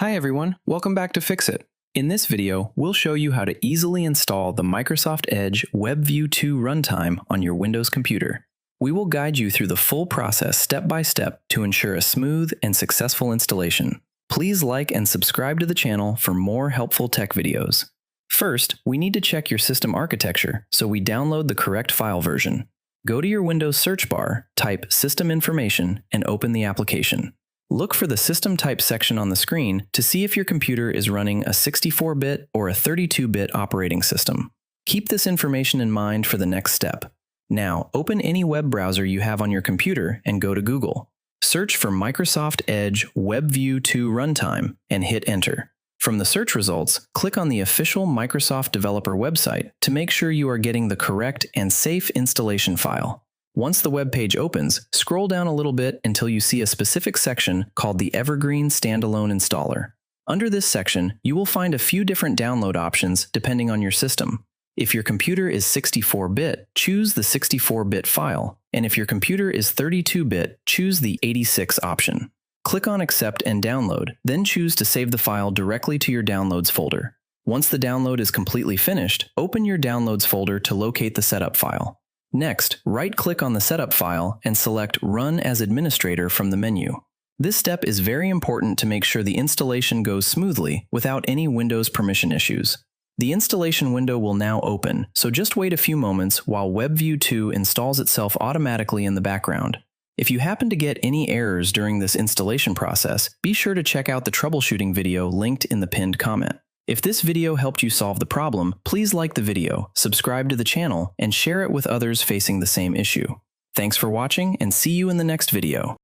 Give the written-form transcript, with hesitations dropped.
Hi everyone, welcome back to Fixit. In this video, we'll show you how to easily install the Microsoft Edge WebView2 Runtime on your Windows computer. We will guide you through the full process step by step to ensure a smooth and successful installation. Please like and subscribe to the channel for more helpful tech videos. First, we need to check your system architecture, so we download the correct file version. Go to your Windows search bar, type System Information, and open the application. Look for the System Type section on the screen to see if your computer is running a 64-bit or a 32-bit operating system. Keep this information in mind for the next step. Now, open any web browser you have on your computer and go to Google. Search for Microsoft Edge WebView2 Runtime and hit Enter. From the search results, click on the official Microsoft developer website to make sure you are getting the correct and safe installation file. Once the web page opens, scroll down a little bit until you see a specific section called the Evergreen Standalone Installer. Under this section, you will find a few different download options depending on your system. If your computer is 64-bit, choose the 64-bit file, and if your computer is 32-bit, choose the 86 option. Click on Accept and Download, then choose to save the file directly to your Downloads folder. Once the download is completely finished, open your Downloads folder to locate the setup file. Next, right-click on the setup file and select Run as Administrator from the menu. This step is very important to make sure the installation goes smoothly without any Windows permission issues. The installation window will now open, so just wait a few moments while WebView2 installs itself automatically in the background. If you happen to get any errors during this installation process, be sure to check out the troubleshooting video linked in the pinned comment. If this video helped you solve the problem, please like the video, subscribe to the channel, and share it with others facing the same issue. Thanks for watching, and see you in the next video.